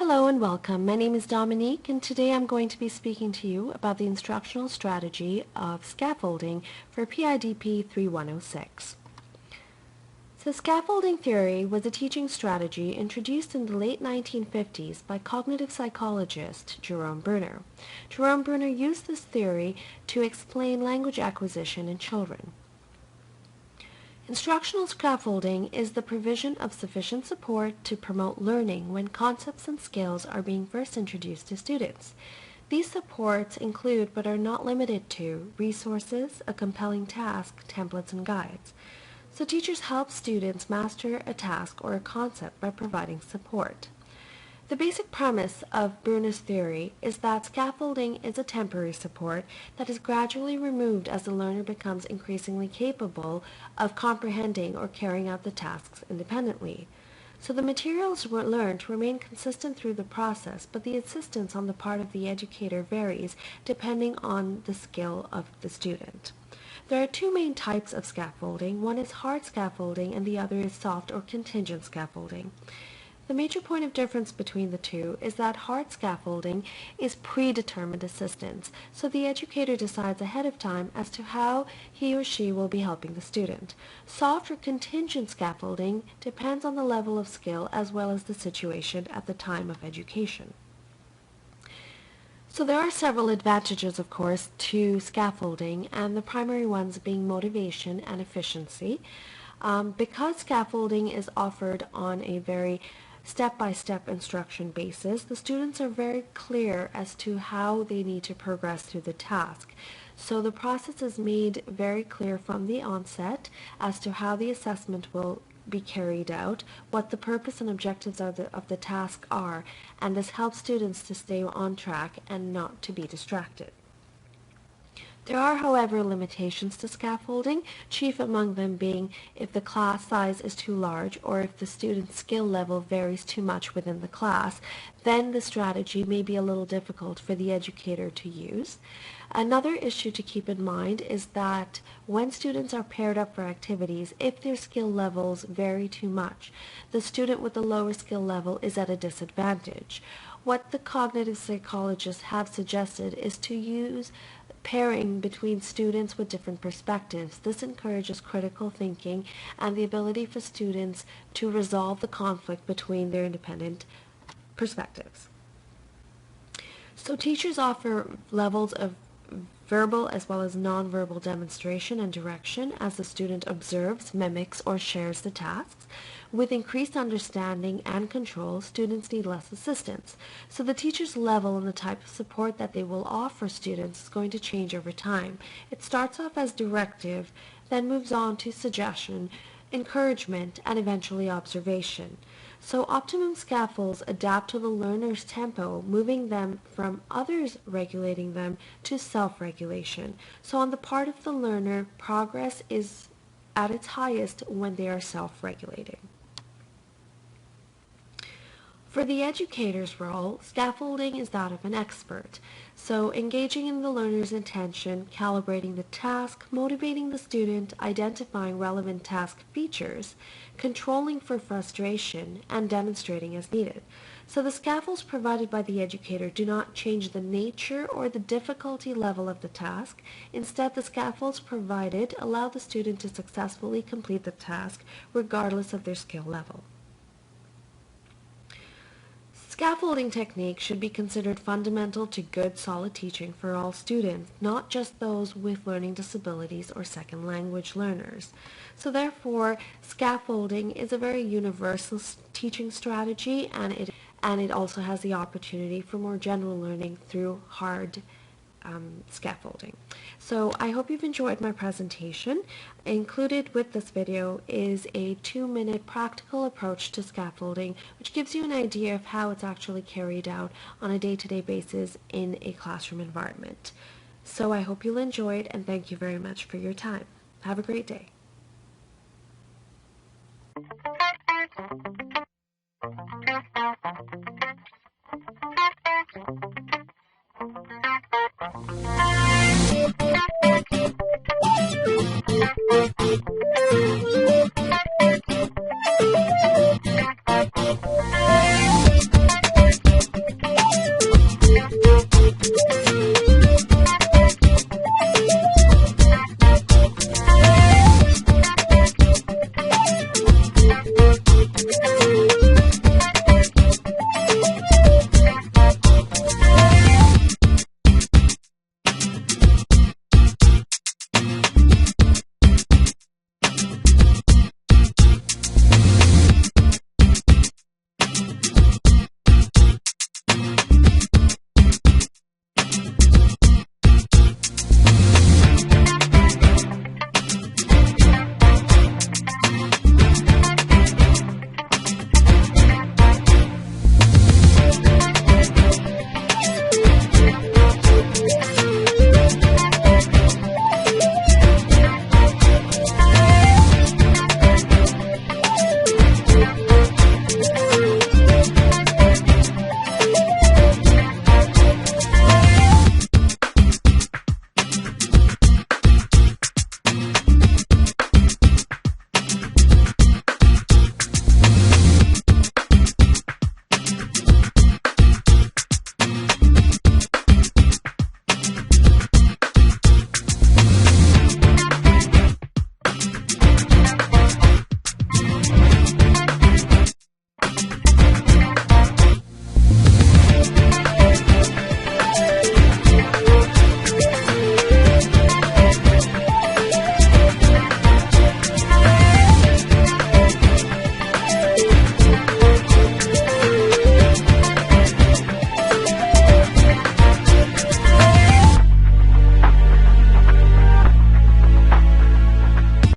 Hello and welcome. My name is Dominique, and today I'm going to be speaking to you about the instructional strategy of scaffolding for PIDP3106. So scaffolding theory was a teaching strategy introduced in the late 1950s by cognitive psychologist Jerome Bruner. Jerome Bruner used this theory to explain language acquisition in children. Instructional scaffolding is the provision of sufficient support to promote learning when concepts and skills are being first introduced to students. These supports include, but are not limited to, resources, a compelling task, templates, and guides. So teachers help students master a task or a concept by providing support. The basic premise of Bruner's theory is that scaffolding is a temporary support that is gradually removed as the learner becomes increasingly capable of comprehending or carrying out the tasks independently. So the materials learned remain consistent through the process, but the assistance on the part of the educator varies depending on the skill of the student. There are two main types of scaffolding. One is hard scaffolding and the other is soft or contingent scaffolding. The major point of difference between the two is that hard scaffolding is predetermined assistance, so the educator decides ahead of time as to how he or she will be helping the student. Soft or contingent scaffolding depends on the level of skill as well as the situation at the time of education. So there are several advantages, of course, to scaffolding, and the primary ones being motivation and efficiency. Because scaffolding is offered on a very step-by-step instruction basis, the students are very clear as to how they need to progress through the task. So the process is made very clear from the onset as to how the assessment will be carried out, what the purpose and objectives of the task are, and this helps students to stay on track and not to be distracted. There are, however, limitations to scaffolding, chief among them being if the class size is too large or if the student's skill level varies too much within the class, then the strategy may be a little difficult for the educator to use. Another issue to keep in mind is that when students are paired up for activities, if their skill levels vary too much, the student with the lower skill level is at a disadvantage. What the cognitive psychologists have suggested is to use pairing between students with different perspectives. This encourages critical thinking and the ability for students to resolve the conflict between their independent perspectives. So teachers offer levels of verbal as well as nonverbal demonstration and direction as the student observes, mimics, or shares the tasks. With increased understanding and control, students need less assistance. So the teacher's level and the type of support that they will offer students is going to change over time. It starts off as directive, then moves on to suggestion, encouragement, and eventually observation. So optimum scaffolds adapt to the learner's tempo, moving them from others regulating them to self-regulation. So on the part of the learner, progress is at its highest when they are self-regulating. For the educator's role, scaffolding is that of an expert. So engaging in the learner's intention, calibrating the task, motivating the student, identifying relevant task features, controlling for frustration, and demonstrating as needed. So the scaffolds provided by the educator do not change the nature or the difficulty level of the task. Instead, the scaffolds provided allow the student to successfully complete the task regardless of their skill level. Scaffolding techniques should be considered fundamental to good, solid teaching for all students, not just those with learning disabilities or second language learners. So therefore, scaffolding is a very universal teaching strategy, and it also has the opportunity for more general learning through hard scaffolding. So I hope you've enjoyed my presentation. Included with this video is a 2-minute practical approach to scaffolding, which gives you an idea of how it's actually carried out on a day-to-day basis in a classroom environment. So I hope you'll enjoy it, and thank you very much for your time. Have a great day.